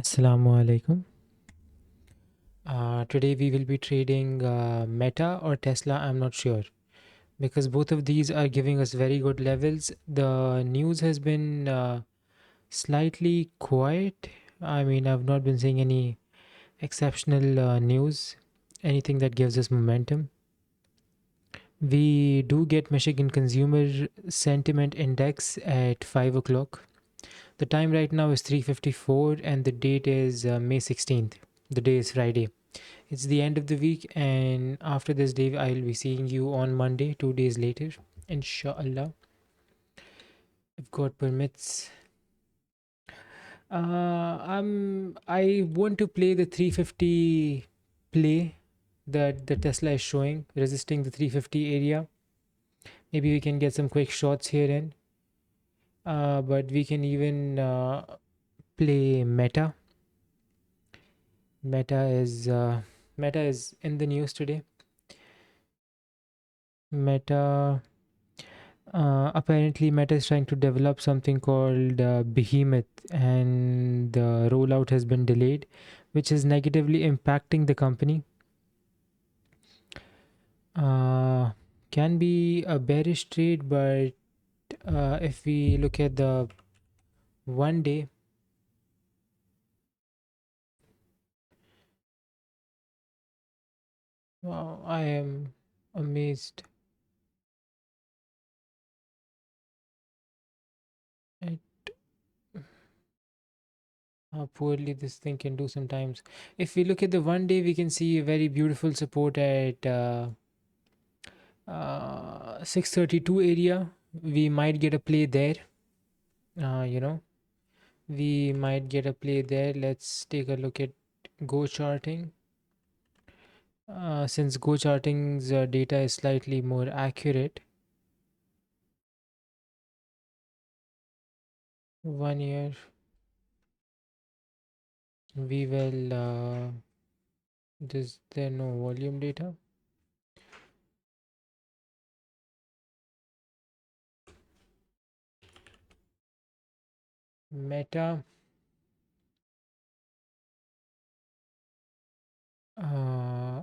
Assalamu alaikum. Today we will be trading Meta or Tesla. I'm not sure because both of these are giving us very good levels. The news has been slightly quiet. I mean, I've not been seeing any exceptional news, anything that gives us momentum. We do get Michigan Consumer Sentiment Index at 5 o'clock. The time right now is 3:54 and the date is May 16th. The day is Friday. It's the end of the week, and after this day, I'll be seeing you on Monday, 2 days later. Inshallah, I've got permits. I want to play the 350 play that the Tesla is showing, resisting the 350 area. Maybe we can get some quick shots here in. But we can even play Meta. Meta is Meta is in the news today. Meta Apparently, Meta is trying to develop something called Behemoth, and the rollout has been delayed, which is negatively impacting the company. Uh, can be a bearish trade, but if we look at the 1 day, wow, I am amazed at how poorly this thing can do sometimes. If we look at the 1 day, we can see a very beautiful support at 632 area. We might get a play there. uh, you know we might get a play there. Let's take a look at go charting. Since go charting's data is slightly more accurate, 1 year, we will is there no volume data? Meta, uh,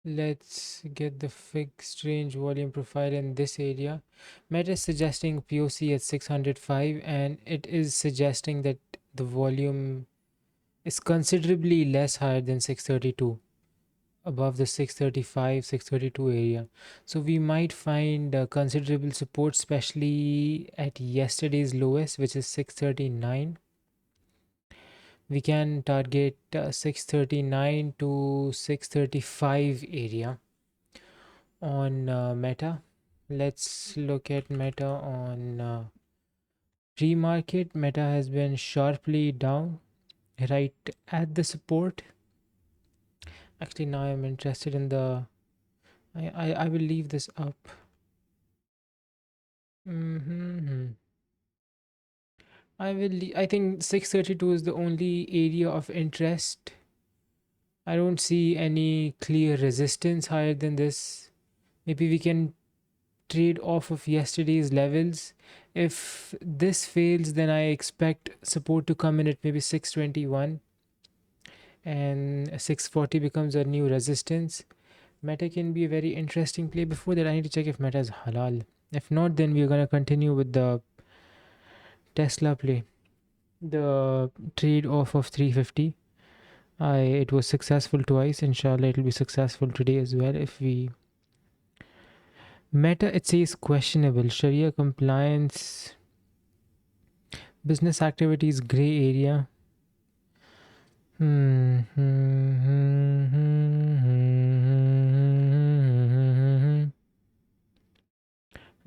let's get the fixed range volume profile in this area. Meta is suggesting POC at 605, and it is suggesting that the volume is considerably less higher than 632, above the 635 632 area. So we might find considerable support, especially at yesterday's lowest, which is 639. We can target 639 to 635 area on Meta. Let's look at Meta on pre-market. Meta has been sharply down right at the support. Actually, now I'm interested in the I will leave this up. Mm-hmm. I think 632 is the only area of interest. I don't see any clear resistance higher than this. Maybe we can trade off of yesterday's levels. If this fails, then I expect support to come in at maybe 621, and 640 becomes a new resistance. Meta can be a very interesting play. Before that, I need to check if Meta is halal. If not, then we're gonna continue with the Tesla play. The trade off of 350. It was successful twice. Inshallah, it'll be successful today as well. If we Meta, it says questionable Sharia compliance, business activities, gray area.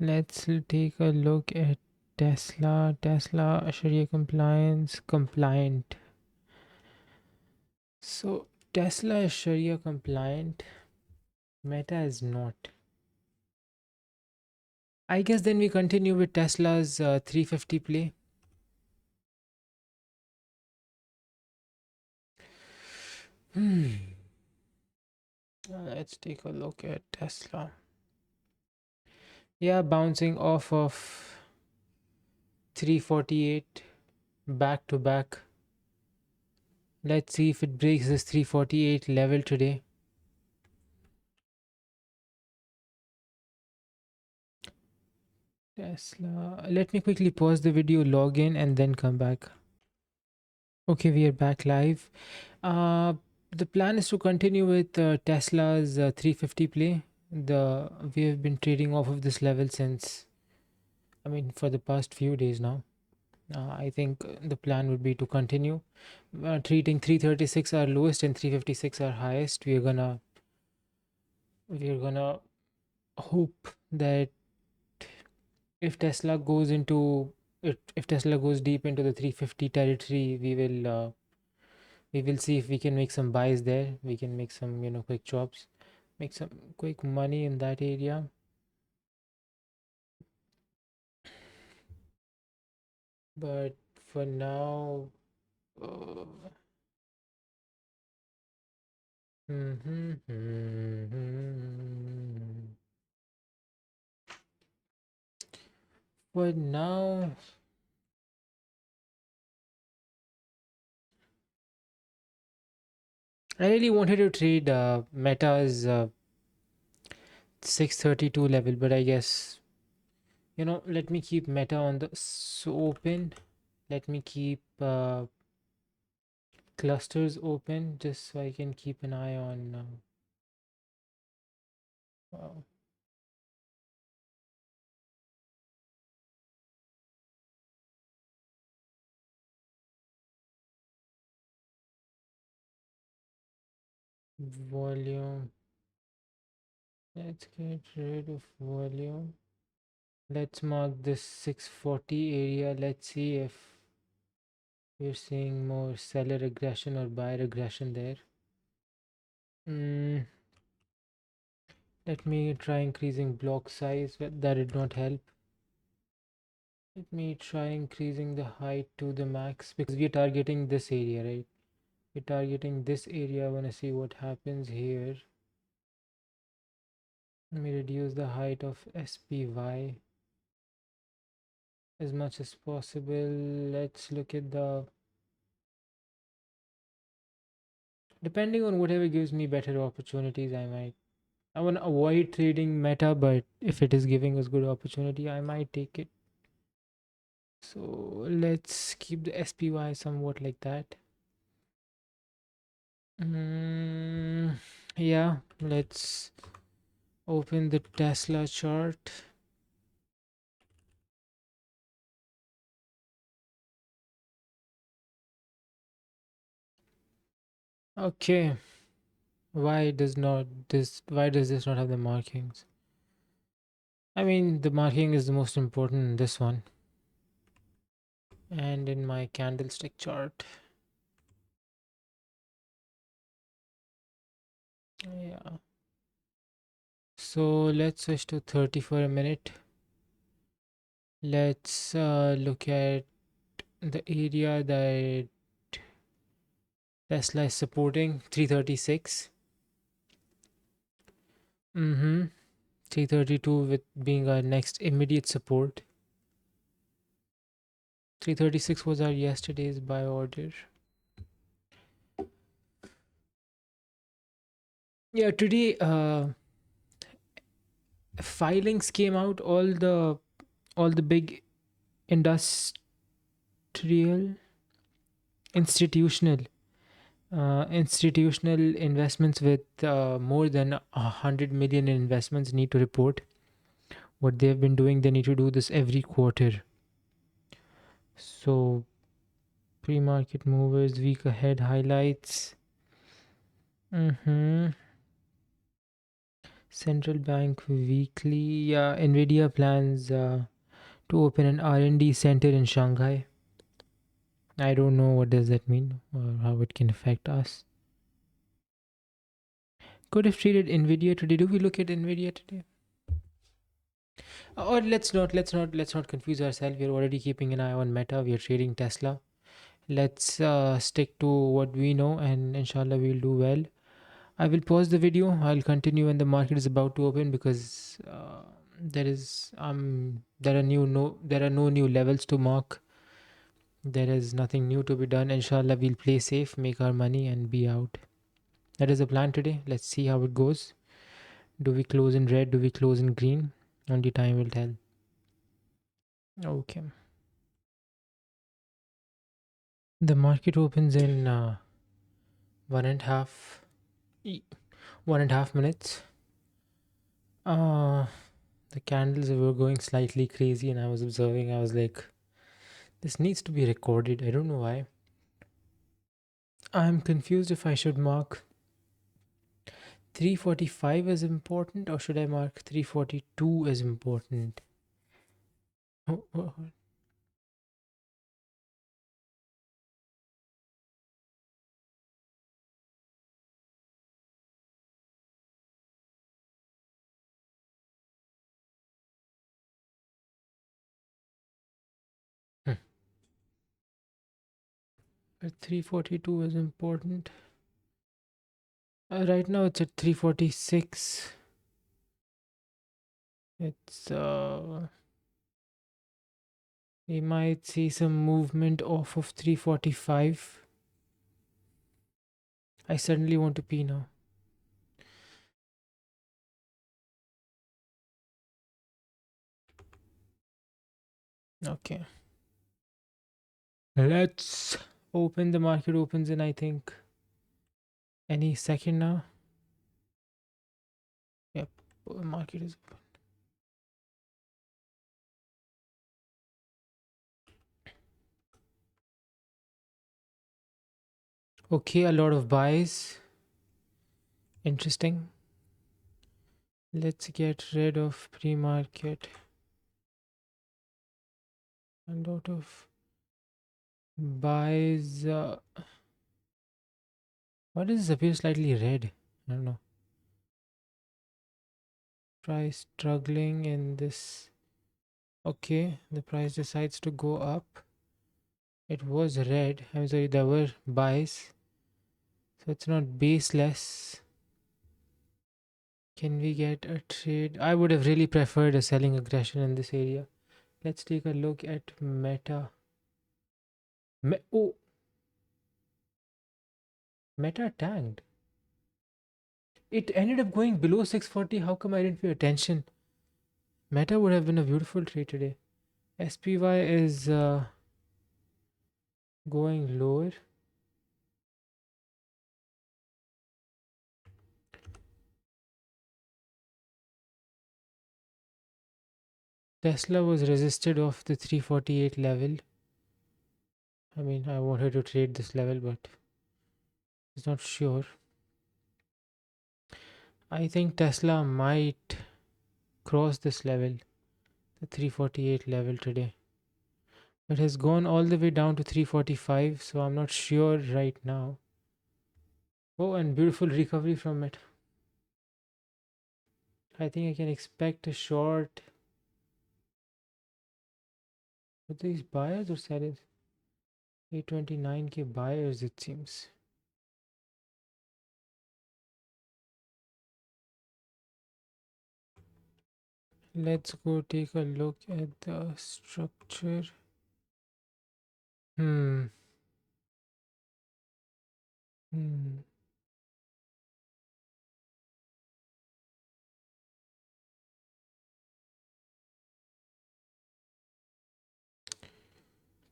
Let's take a look at Tesla. Tesla Sharia compliance compliant. So Tesla is Sharia compliant. Meta is not. I guess then we continue with Tesla's 350 play. Let's take a look at Tesla. Yeah, bouncing off of 348. back to back. Let's see if it breaks this 348 level today. Tesla. Let me quickly pause the video, log in, and then come back. Okay, we are back live. Uh, the plan is to continue with Tesla's 350 play. The We have been trading off of this level since, I mean, for the past few days now. I think the plan would be to continue treating 336 our lowest and 356 our highest. We're gonna hope that if Tesla goes into if Tesla goes deep into the 350 territory, we will see if we can make some buys there. We can make some, quick chops, make some quick money in that area. But for now, uh, for now, I really wanted to trade Meta's 632 level, but I guess, let me keep Meta on the open. Let me keep clusters open just so I can keep an eye on uh, volume. Let's get rid of volume. Let's mark this 640 area. Let's see if we're seeing more seller aggression or buyer aggression there. Mm, Let me try increasing block size, but that did not help. Let me try increasing the height to the max because we're targeting this area, right? We're targeting this area. I want to see what happens here. Let me reduce the height of SPY as much as possible. Let's look at the, depending on whatever gives me better opportunities, I want to avoid trading Meta, but if it is giving us good opportunity, I might take it. So let's keep the SPY somewhat like that. Mm, yeah, let's open the Tesla chart. Okay, why does this not have the markings? I mean, the marking is the most important in this one and in my candlestick chart. Yeah. So let's switch to 30 for a minute. Let's look at the area that Tesla is supporting, 336. 332 with being our next immediate support. 336 was our yesterday's buy order. Yeah, today filings came out. All the big industrial institutional institutional investments with more than 100 million in investments need to report what they have been doing. They need to do this every quarter. So pre-market movers, week ahead highlights. Central bank weekly. Yeah, Nvidia plans to open an R&D center in Shanghai. I don't know what does that mean or how it can affect us. Could have traded Nvidia today. Do we look at Nvidia today? Or let's not confuse ourselves. We're already keeping an eye on Meta. We are trading Tesla. Let's stick to what we know, and inshallah we'll do well. I will pause the video. I'll continue when the market is about to open because there are no new levels to mark. There is nothing new to be done. Inshallah, we'll play safe, make our money, and be out. That is the plan today. Let's see how it goes. Do we close in red? Do we close in green? Only time will tell. Okay. The market opens in 1.5 e- 1.5 minutes. Uh, the candles were going slightly crazy, and I was observing. I was like, this needs to be recorded. I don't know why. I'm confused if I should mark 345 as important or should I mark 342 as important? Oh, oh, 342 is important. Right now it's at 346. It's we might see some movement off of 345. I suddenly want to pee now. Okay. Let's open. The market opens in, I think, any second now. Yep. The market is open. Okay, a lot of buys. Interesting. Let's get rid of pre-market. A lot of buys. Why does this appear slightly red? I don't know. Price struggling in this. Okay, the price decides to go up. It was red. I'm sorry, there were buys. So it's not baseless. Can we get a trade? I would have really preferred a selling aggression in this area. Let's take a look at Meta. Oh, Meta tanked. It ended up going below 640. How come I didn't pay attention? Meta would have been a beautiful trade today. SPY is going lower. Tesla was resisted off the 348 level. I mean, I wanted to trade this level, but it's not sure. I think Tesla might cross this level, the 348 level today. It has gone all the way down to 345, so I'm not sure right now. Oh, and beautiful recovery from it. I think I can expect a short. Are these buyers or sellers? 829k buyers, it seems. Let's go take a look at the structure. Hmm. Hmm.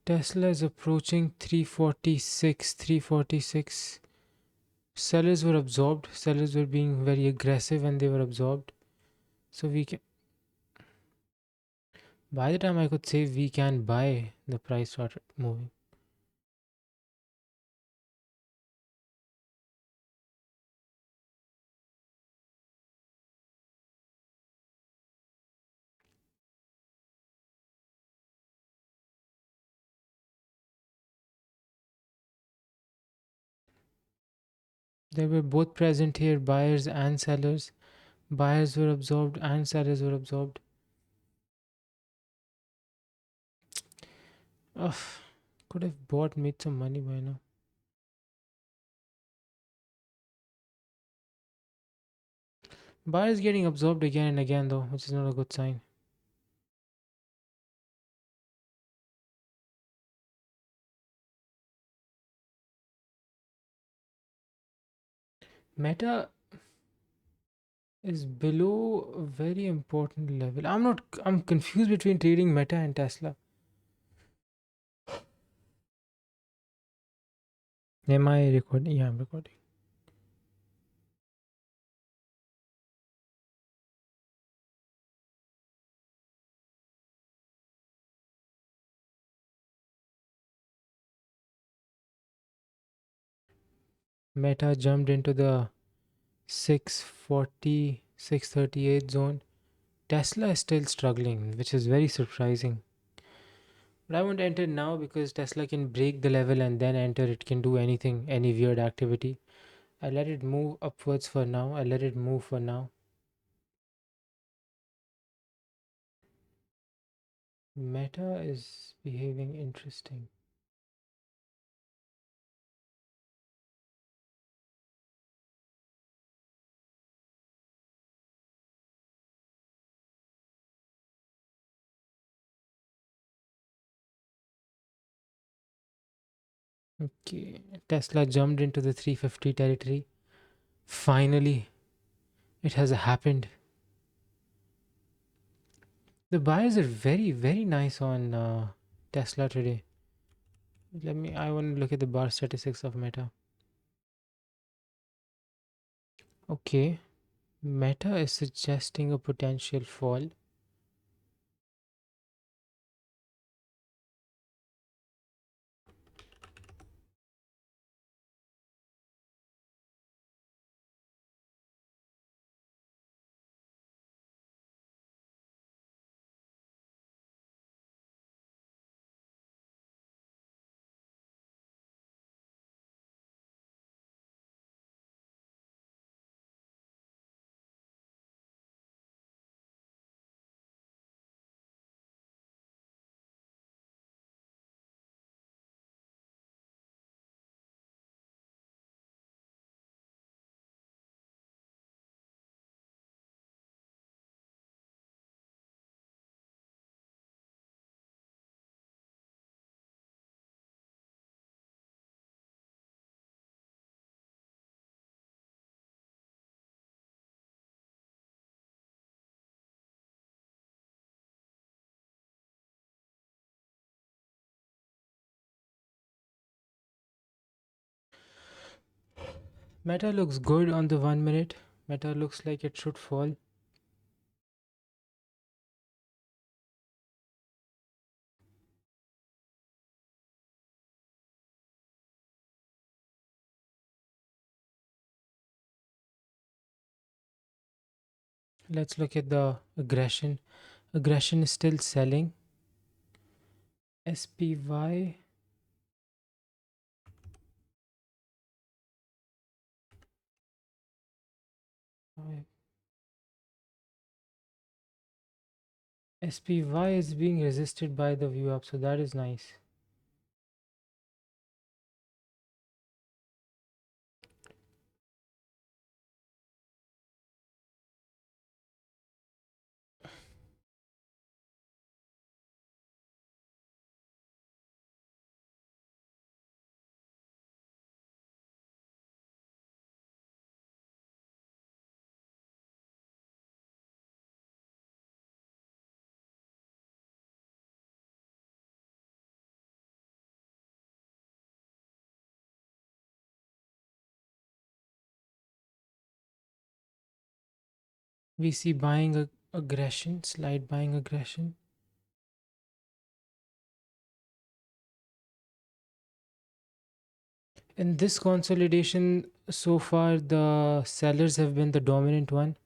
Tesla is approaching 346. 346. Sellers were absorbed. Sellers were being very aggressive and they were absorbed. So we can. By the time I could say we can buy, the price started moving. They were both present here, buyers and sellers. Buyers were absorbed and sellers were absorbed. Ugh, could have bought, made some money by now. Buyers getting absorbed again and again though, which is not a good sign. Meta is below a very important level. I'm confused between trading Meta and Tesla. Am I recording? Yeah, I'm recording. Meta jumped into the 640, 638 zone. Tesla is still struggling, which is very surprising. But I won't enter now because Tesla can break the level and then enter. It can do anything, any weird activity. I let it move upwards for now. I let it move for now. Meta is behaving interesting. Okay, Tesla jumped into the 350 territory. Finally, it has happened. The buyers are very, very nice on Tesla today. I want to look at the bar statistics of Meta. Okay, Meta is suggesting a potential fall. Meta looks good on the 1 minute. Meta looks like it should fall. Let's look at the aggression. Aggression is still selling. SPY. SPY is being resisted by the view up, so that is nice. We see buying aggression, slight buying aggression. In this consolidation, so far the sellers have been the dominant one.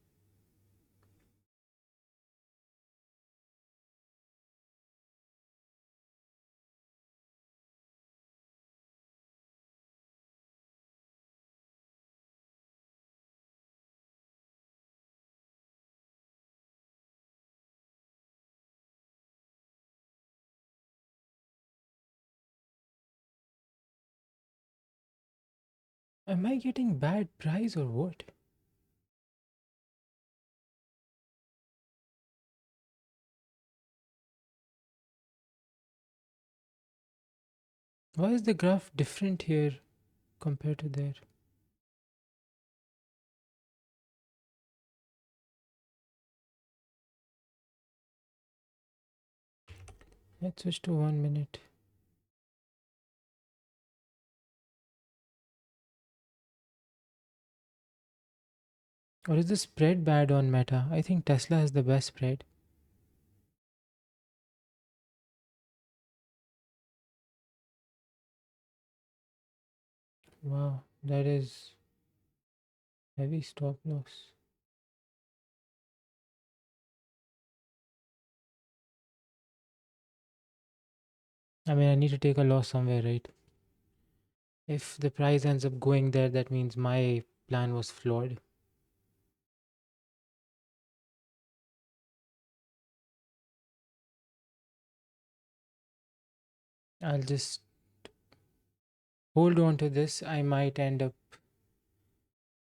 Am I getting bad price or what? Why is the graph different here compared to there? Let's switch to 1 minute. Or is the spread bad on Meta? I think Tesla has the best spread. Wow, that is heavy stop loss. I mean, I need to take a loss somewhere, right? If the price ends up going there, that means my plan was flawed. I'll just hold on to this. I might end up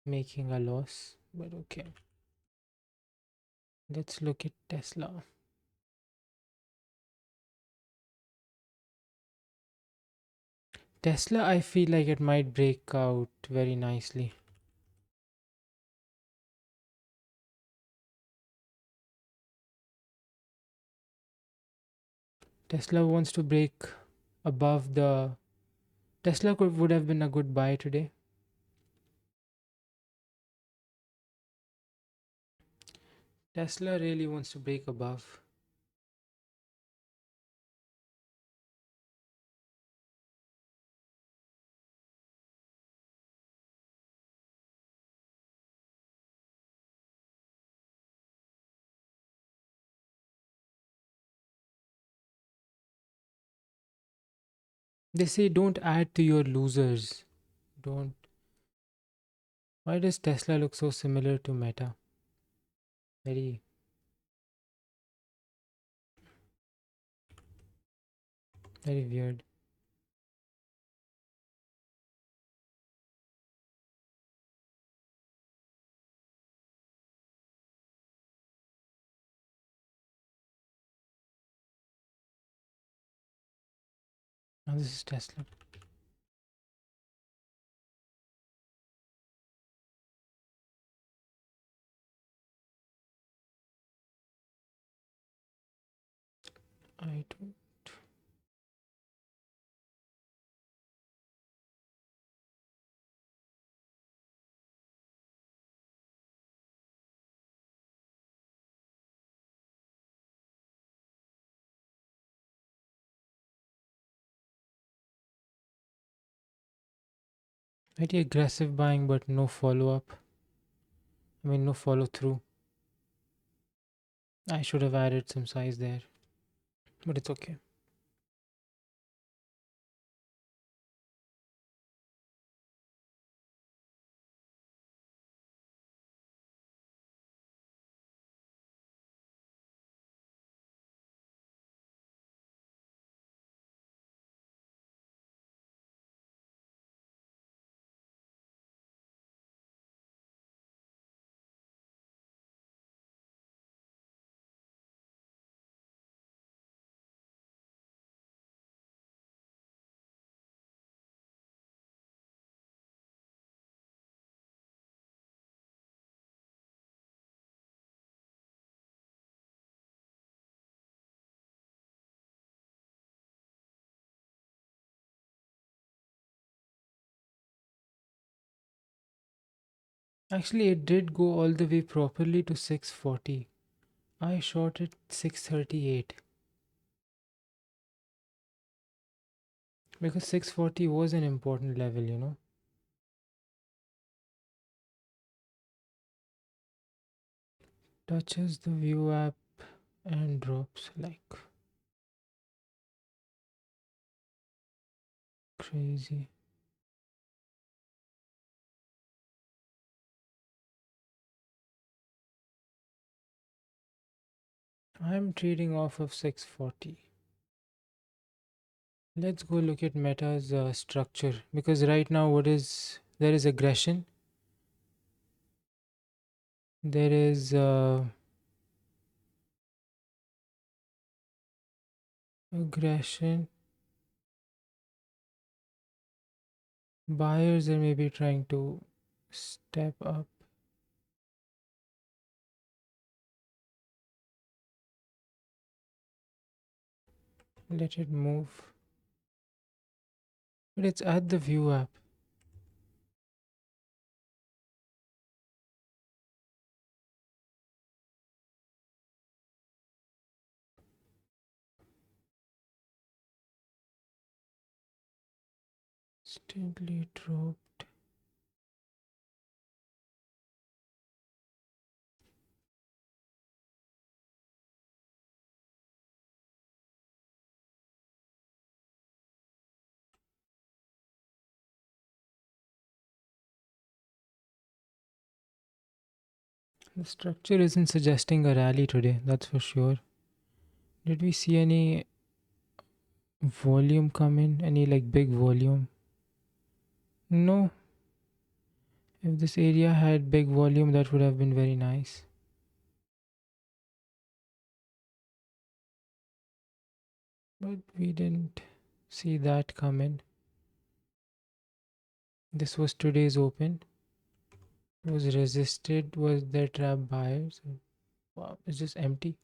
making a loss, but okay. Let's look at Tesla. Tesla, I feel like it might break out very nicely. Tesla wants to break above the. Tesla would have been a good buy today. Tesla really wants to break above. They say don't add to your losers. Don't. Why does Tesla look so similar to Meta? Very, very weird. Now this is Tesla. I don't. Very aggressive buying, but no follow up. I mean, no follow through. I should have added some size there, but it's okay. Actually, it did go all the way properly to 640. I shot at 638 because 640 was an important level. Touches the view app and drops like crazy. I'm trading off of 640. Let's go look at Meta's structure because right now what is there is aggression. There is aggression. Buyers are maybe trying to step up. Let it move. But it's at the view app. Instantly drop. The structure isn't suggesting a rally today, that's for sure. Did we see any volume come in? Any like big volume? No. If this area had big volume, that would have been very nice. But we didn't see that come in. This was today's open. It was resisted, was there trap buyers? Wow, it's just empty.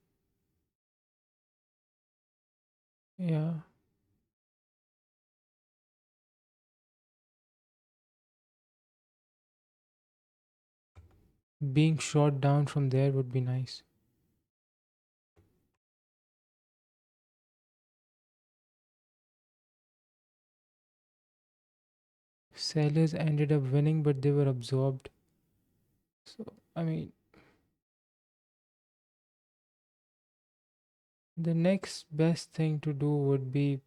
Yeah. Being shot down from there would be nice. Sellers ended up winning, but they were absorbed. So, I mean, the next best thing to do would be.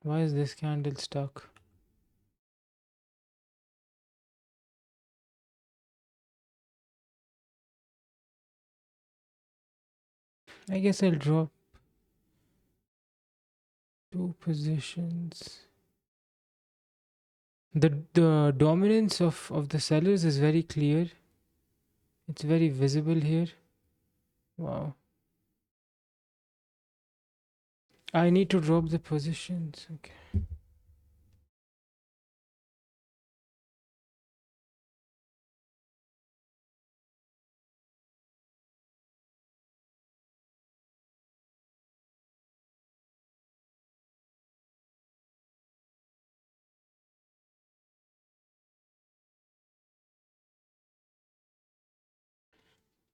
Why is this candle stuck? I guess I'll drop two positions. The dominance of the sellers is very clear. It's very visible here. Wow. I need to drop the positions. Okay.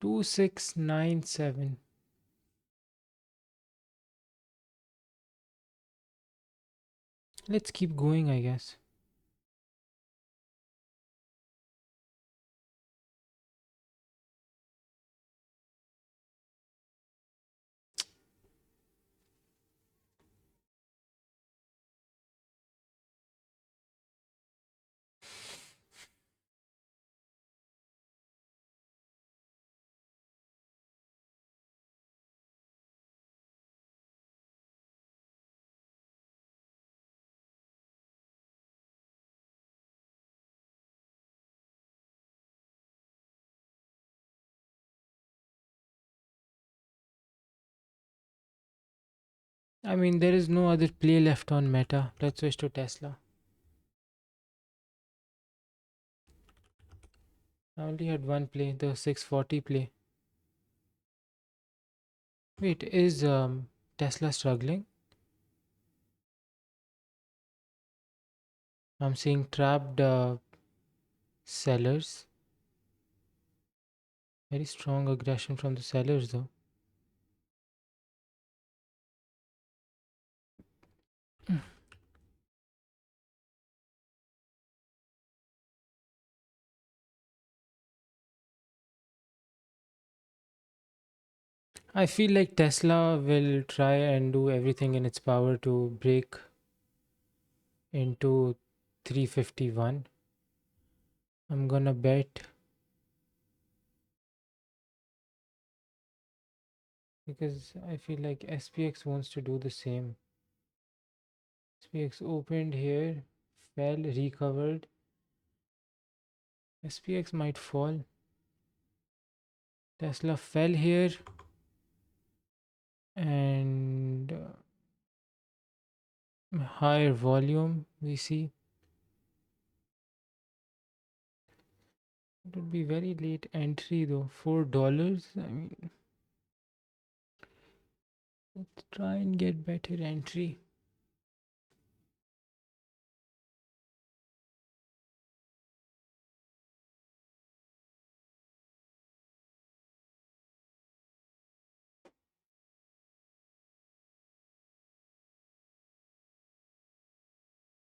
2697. Let's keep going, I guess. I mean, there is no other play left on Meta. Let's switch to Tesla. I only had one play, the 640 play. Wait, is Tesla struggling? I'm seeing trapped sellers. Very strong aggression from the sellers, though. I feel like Tesla will try and do everything in its power to break into 351. I'm gonna bet because I feel like SPX wants to do the same. SPX opened here, fell, recovered. SPX might fall. Tesla fell here, and higher volume we see. It would be very late entry though. $4. I mean, let's try and get better entry.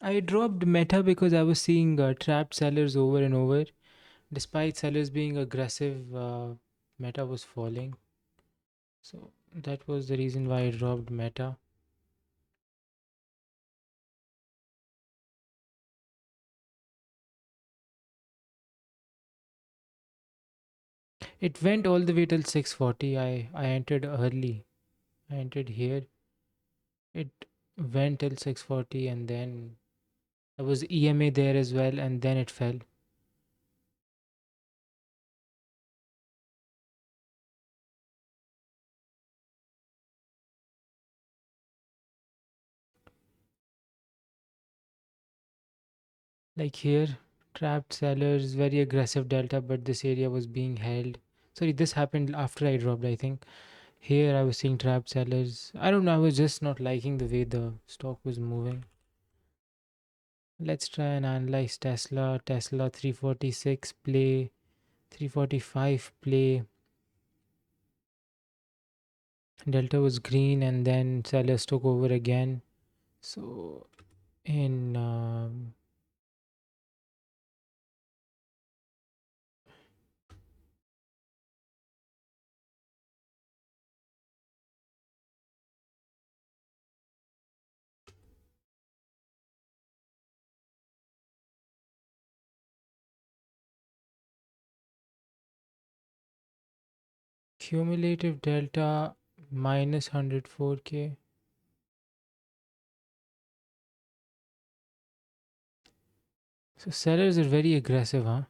I dropped Meta because I was seeing trapped sellers over and over. Despite sellers being aggressive, Meta was falling. So that was the reason why I dropped Meta. It went all the way till 640. I entered early. I entered here. It went till 640 and then there was EMA there as well and then it fell. Like here, trapped sellers, very aggressive delta, but this area was being held. Sorry, this happened after I dropped, I think. Here I was seeing trapped sellers. I don't know, I was just not liking the way the stock was moving. Let's try and analyze Tesla. Tesla 346 play, 345 play. Delta was green and then sellers took over again. So in cumulative delta minus 104k. So sellers are very aggressive, huh?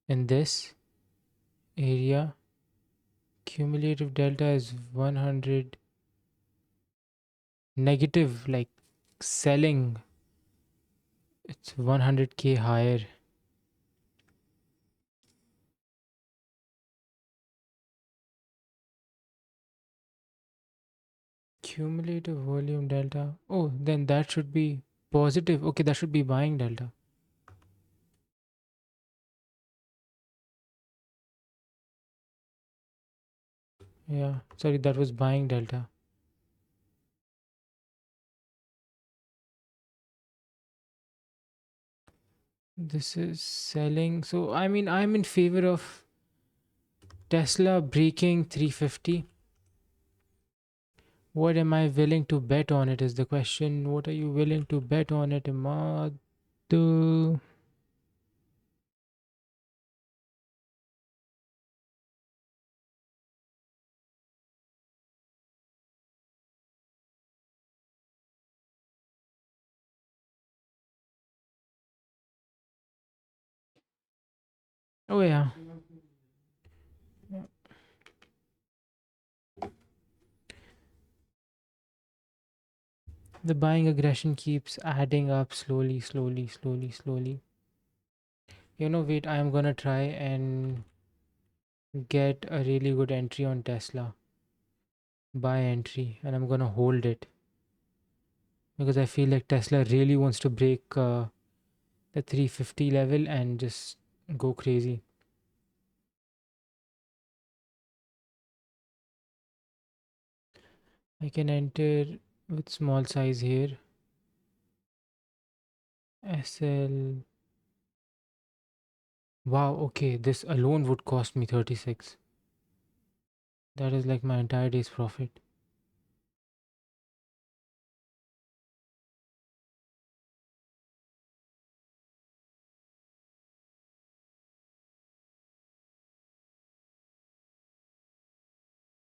In this area, cumulative delta is 100 negative, like selling. It's 100k higher. Cumulative volume delta. Oh, then that should be positive. Okay, that should be buying delta. Yeah, sorry, that was buying delta. This is selling. So, I mean, I'm in favor of Tesla breaking 350. What am I willing to bet on it is the question. What are you willing to bet on it, Imad? Oh yeah. The buying aggression keeps adding up slowly, slowly, slowly, slowly. Wait, I'm gonna try and get a really good entry on Tesla. Buy entry, and I'm gonna hold it because I feel like Tesla really wants to break the 350 level and just go crazy. I can enter with small size here. SL. Wow, okay, this alone would cost me 36. That is like my entire day's profit.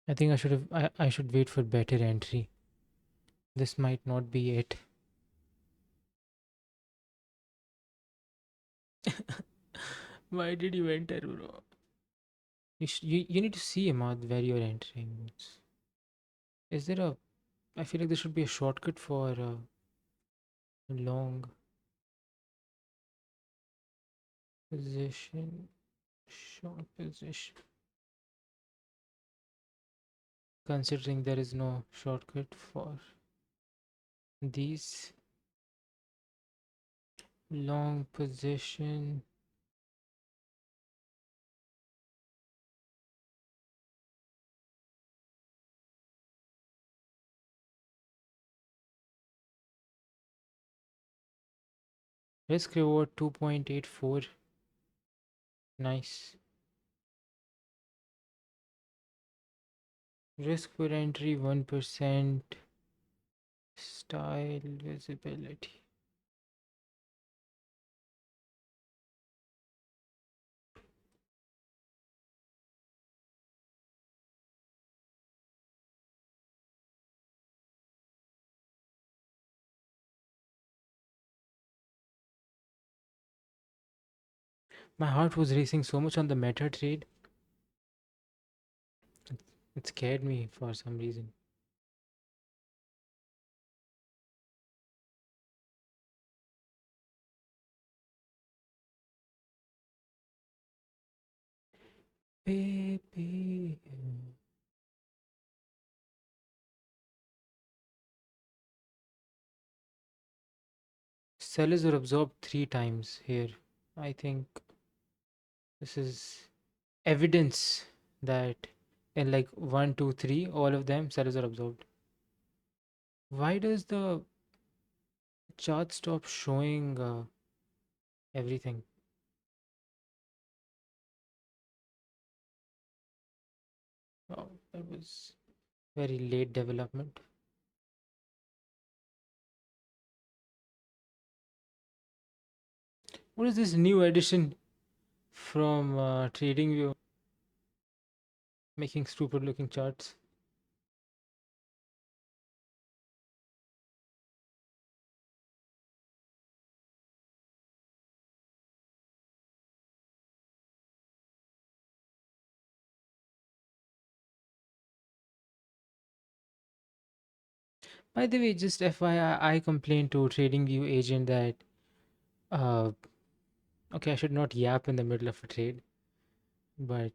I think I should wait for better entry. This might not be it. Why did you enter, bro? You need to see Ahmad where you're entering. Is there a? I feel like there should be a shortcut for long position, short position. Considering there is no shortcut for these long position. Risk reward 2.84. Nice. Risk per entry 1%. Style visibility. My heart was racing so much on the meta trade. It scared me for some reason. Baby. Sellers were absorbed 3 times here. I think this is evidence that in like one, two, three, all of them sellers are absorbed. Why does the chart stop showing everything? Oh, that was very late development. What is this new addition from TradingView making stupid looking charts? By the way, just FYI, I complained to TradingView agent that uh, okay, I should not yap in the middle of a trade, but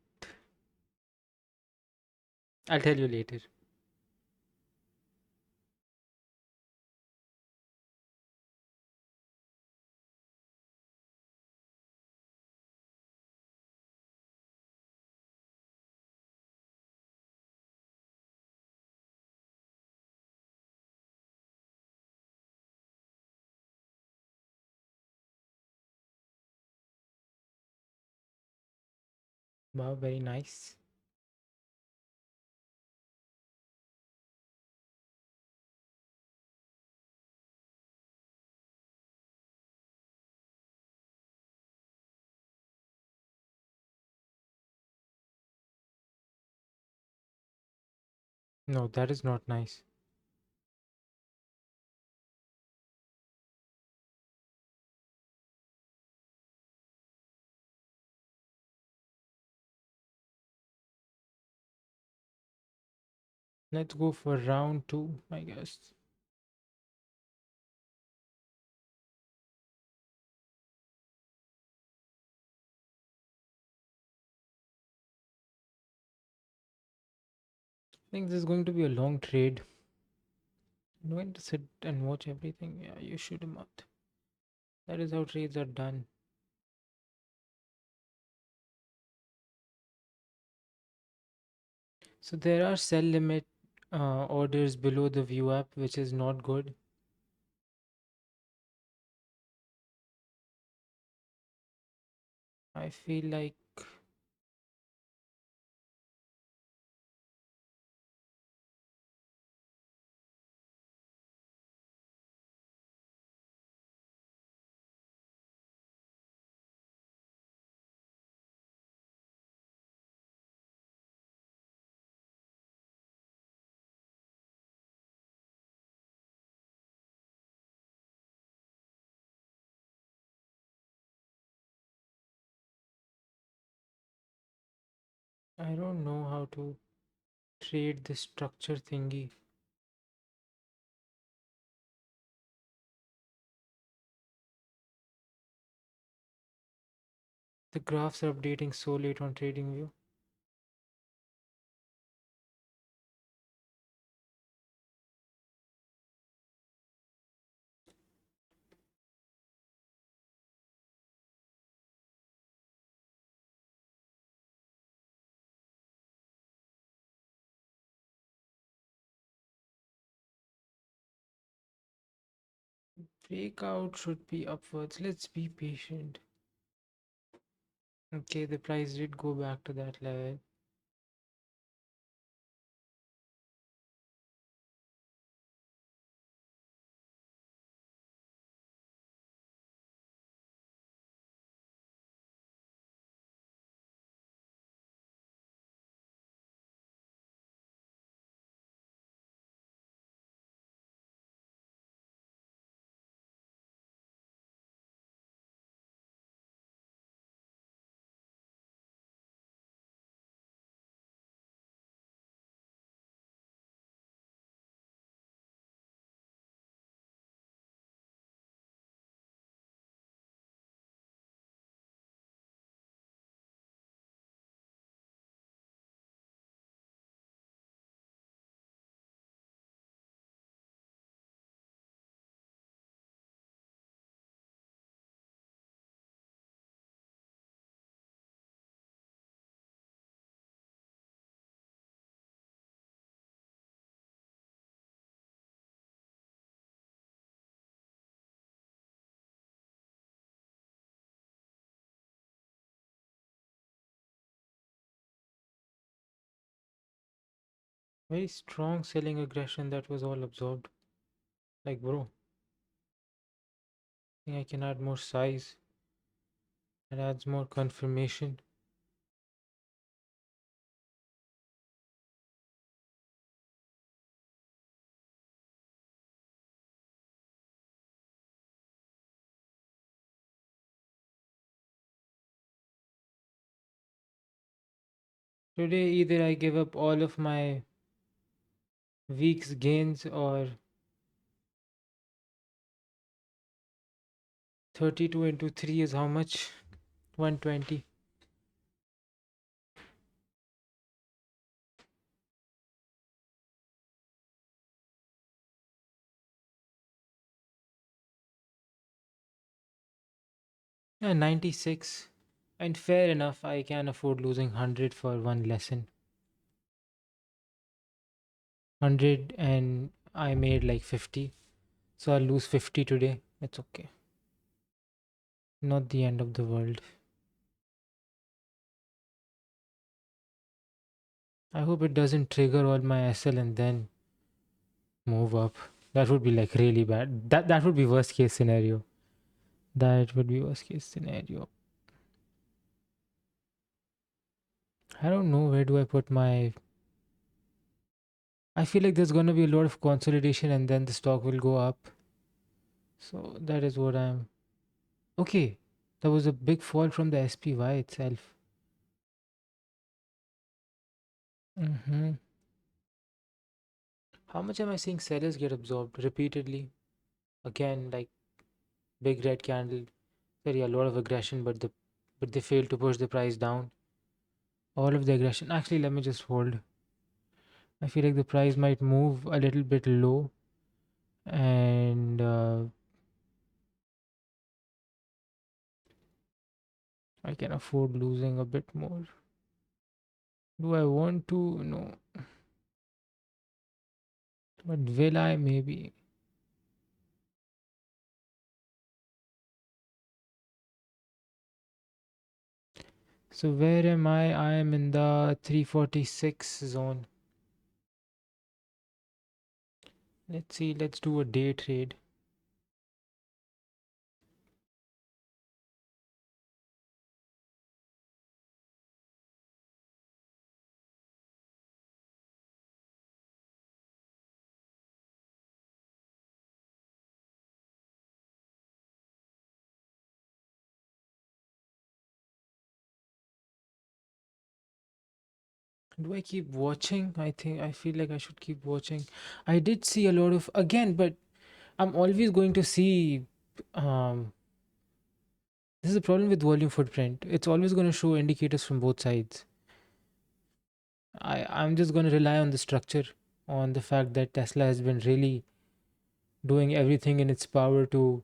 I'll tell you later. Wow, very nice. No, that is not nice. Let's go for round two, I guess. I think this is going to be a long trade. I'm going to sit and watch everything. Yeah, you should not. That is how trades are done. So there are sell limit orders below the view app, which is not good. I feel like I don't know how to trade the structure thingy. The graphs are updating so late on TradingView. Breakout should be upwards. Let's be patient. Okay, the price did go back to that level. Very strong selling aggression that was all absorbed. Like, bro, I think I can add more size. It adds more confirmation. Today, either I give up all of my week's gains or 32 into 3 is how much? 120. Yeah, 96. And fair enough, I can afford losing 100 for one lesson. 100 and I made like 50. So I'll lose 50 today. It's okay. Not the end of the world. I hope it doesn't trigger all my SL and then move up. That would be like really bad. That would be worst case scenario. That would be worst case scenario. I don't know where do I put my. I feel like there's gonna be a lot of consolidation and then the stock will go up. So that is what I'm. Okay, there was a big fall from the SPY itself. Mm-hmm. How much am I seeing sellers get absorbed repeatedly? Again, like big red candle. Sorry, a lot of aggression, but they fail to push the price down. All of the aggression. Actually, let me just hold. I feel like the price might move a little bit low, and I can afford losing a bit more. Do I want to? No. But will I? Maybe. So where am I? I am in the 346 zone. Let's see. Let's do a day trade. Do I keep watching? I feel like I should keep watching. I did see a lot of again, but I'm always going to see um This is the problem with volume footprint. It's always going to show indicators from both sides. I'm just going to rely on the structure, on the fact that Tesla has been really doing everything in its power to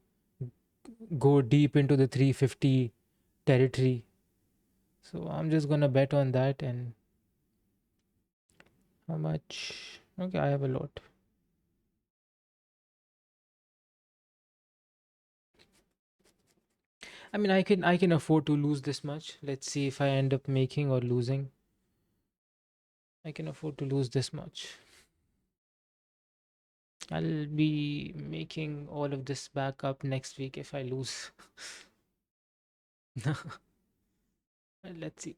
go deep into the 350 territory. So I'm just going to bet on that. And how much? Okay, I have a lot. I mean, I can afford to lose this much. Let's see if I end up making or losing. I can afford to lose this much. I'll be making all of this back up next week if I lose. Well, let's see.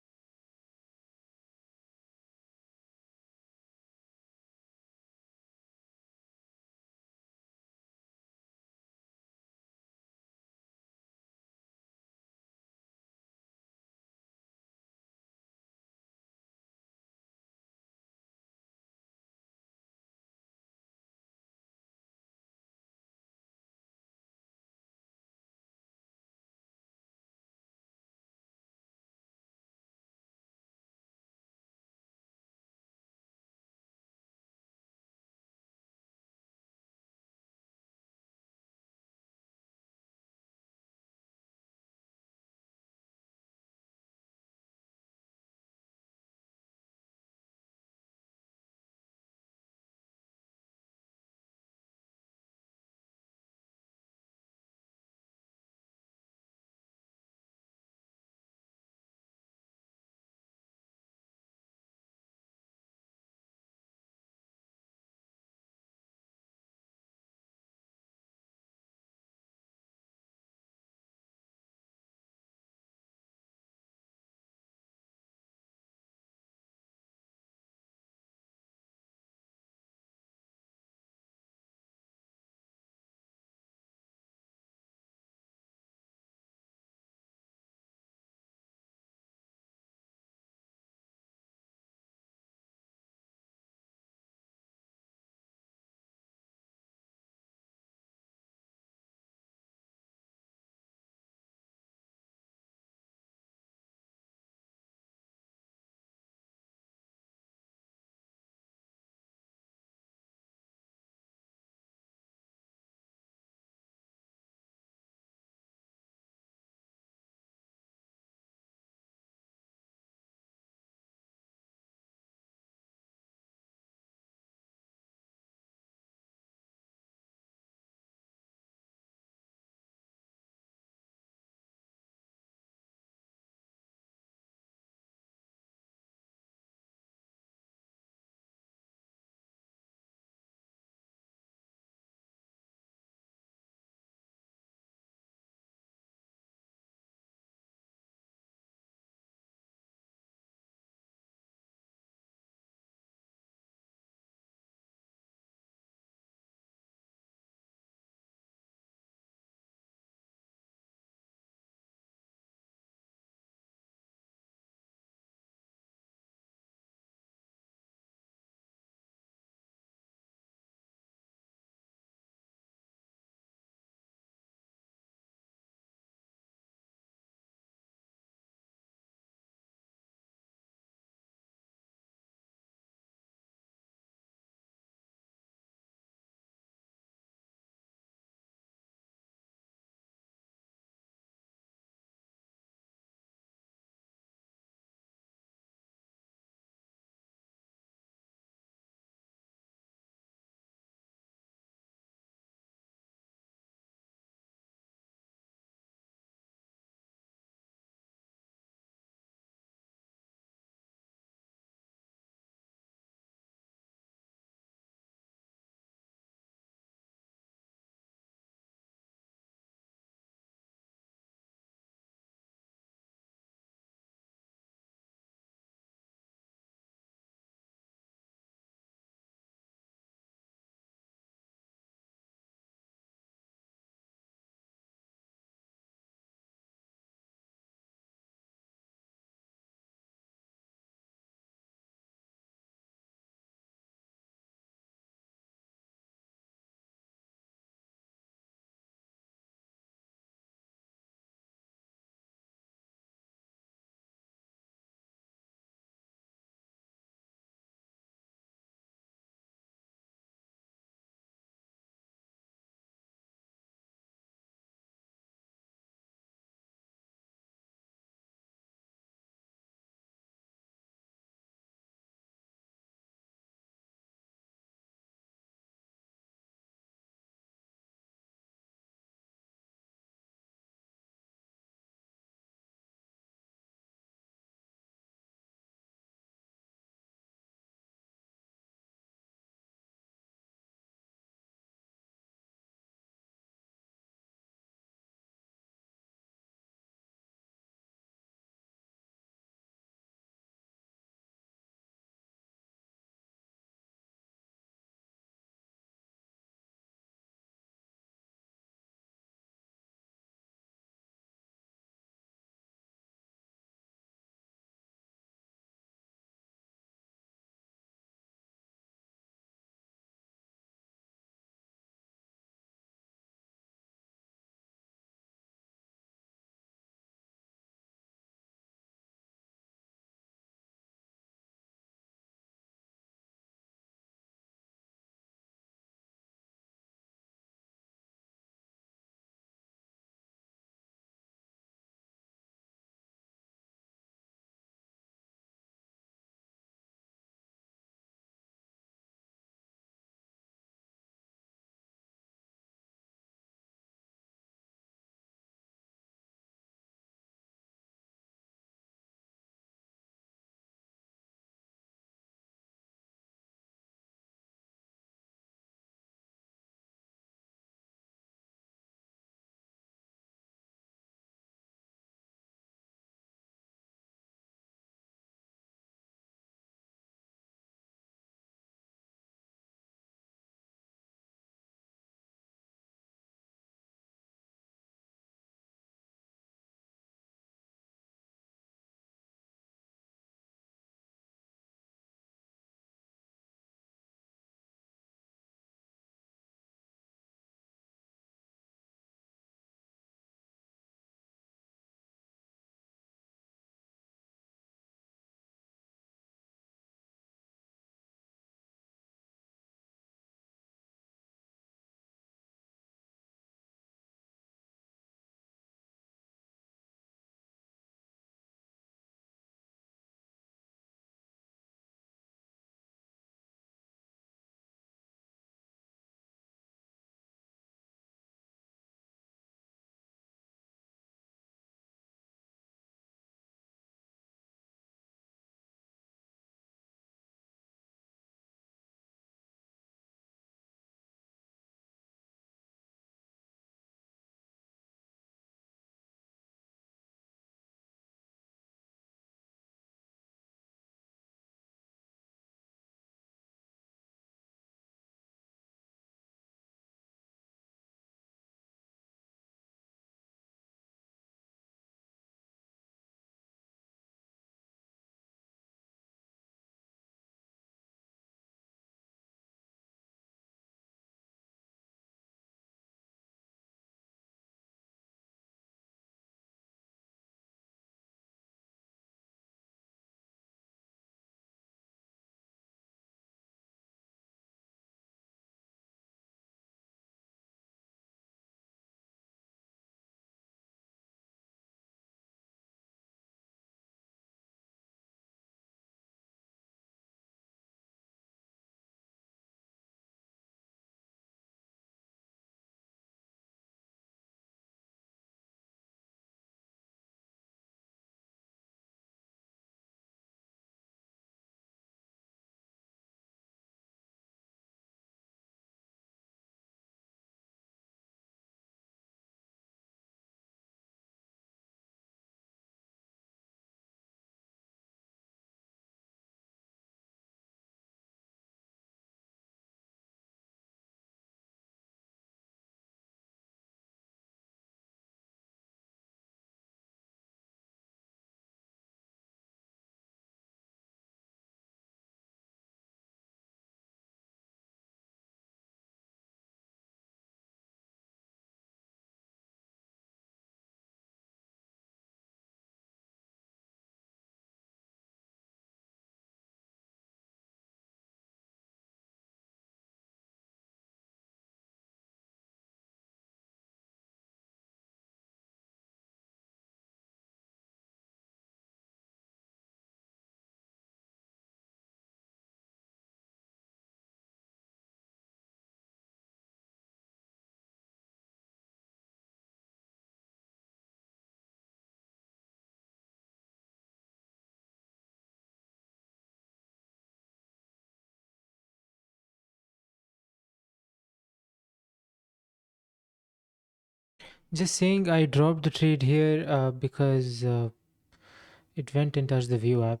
Just saying, I dropped the trade here because it went and touched the view app.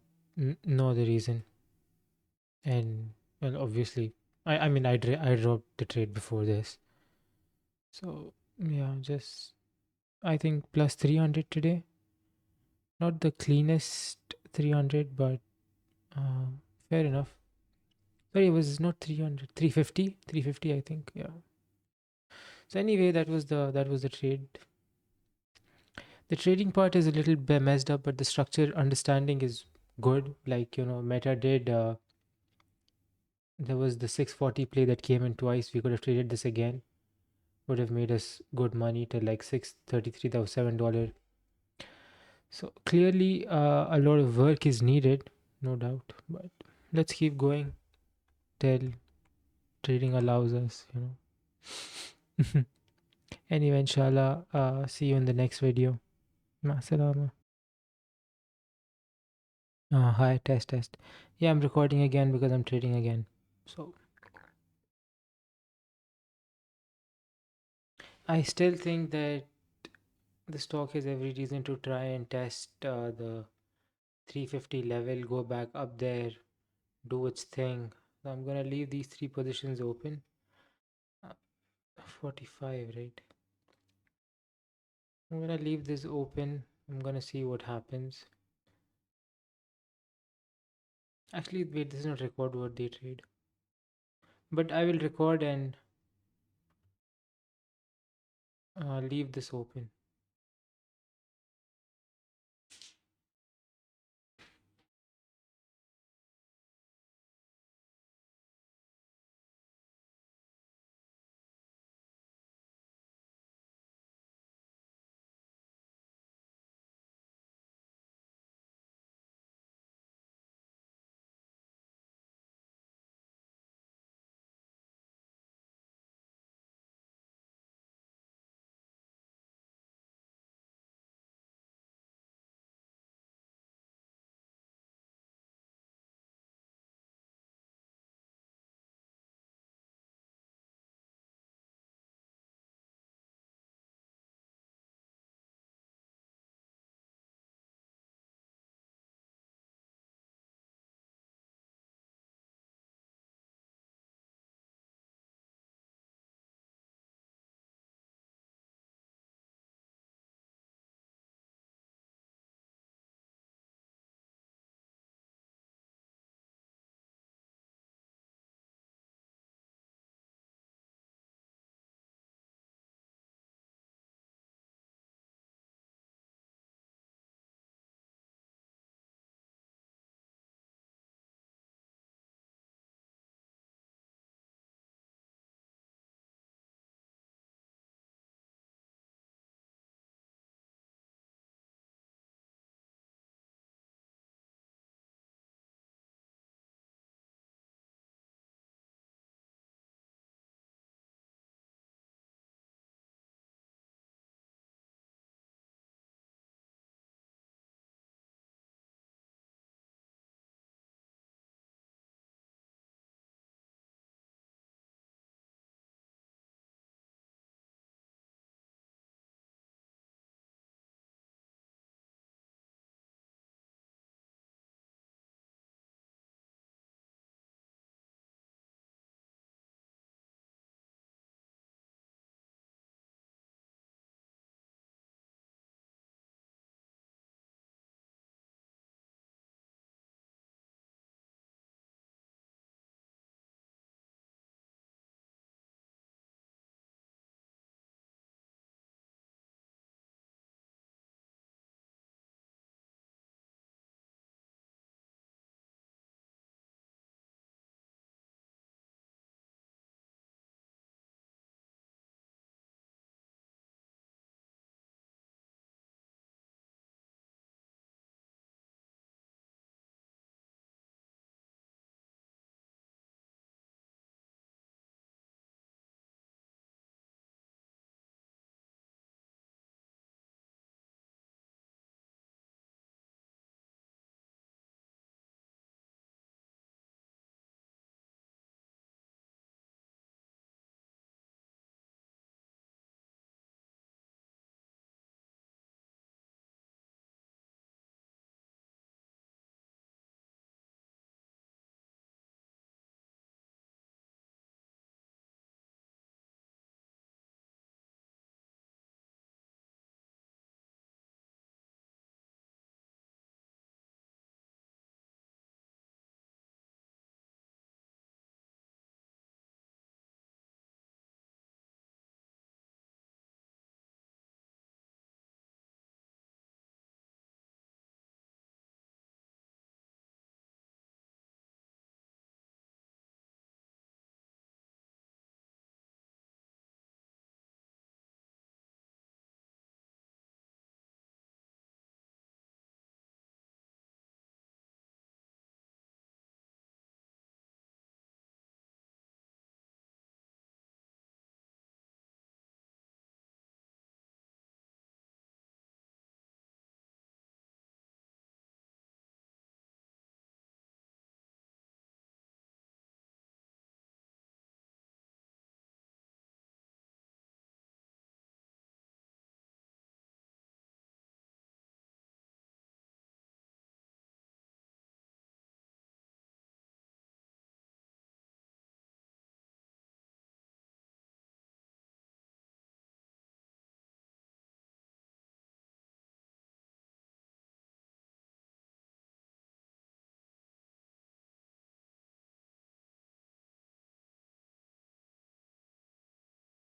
No other reason. And well, obviously, I mean, I dropped the trade before this. So yeah, just I think plus 300 today. Not the cleanest 300, but uh, fair enough. Sorry, it was not 300, 350, 350, I think. Yeah. So anyway, that was the trade. The trading part is a little bit messed up, but the structure understanding is good. Like, Meta did. There was the 640 play that came in twice. We could have traded this again. Would have made us good money to like 633. That was $7. So clearly, a lot of work is needed, no doubt. But let's keep going till trading allows us. Anyway, inshallah, see you in the next video. Ma salama. Hi, test, test. Yeah, I'm recording again because I'm trading again. So I still think that the stock has every reason to try and test the 350 level, go back up there, do its thing. So I'm gonna leave these three positions open. Uh, 45, right? I'm gonna leave this open. I'm gonna see what happens. Actually, wait, this is not record what they trade. But I will record and leave this open.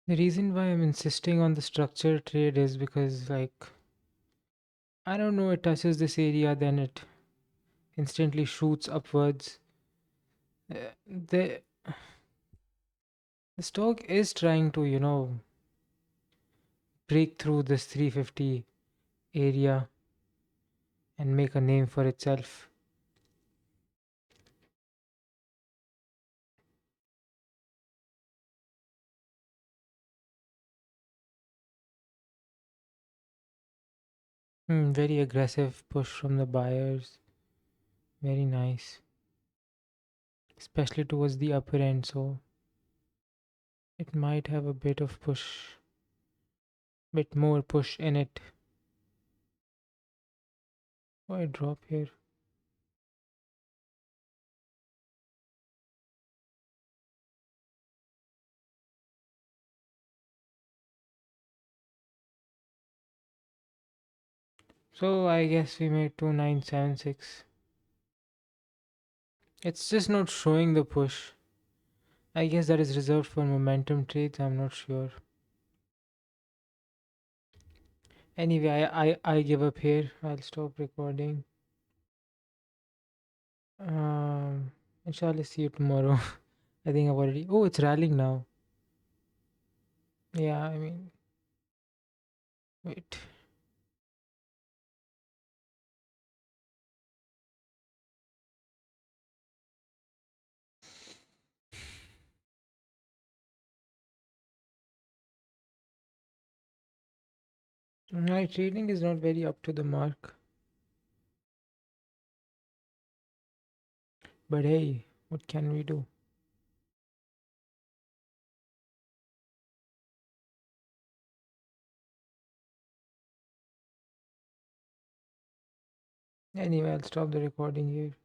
The reason why I'm insisting on the structure trade is because, like, I don't know, it touches this area, then it instantly shoots upwards. The stock is trying to, break through this 350 area and make a name for itself. Very aggressive push from the buyers. Very nice, especially towards the upper end. So it might have a bit more push in it. Why drop here? So I guess we made 2976. It's just not showing the push. I guess that is reserved for momentum trades. I'm not sure. Anyway, I give up here. I'll stop recording. Um, inshallah, see you tomorrow. I think I've already. Oh, it's rallying now. Yeah, I mean, wait. My trading is not very up to the mark. But hey, what can we do? Anyway, I'll stop the recording here.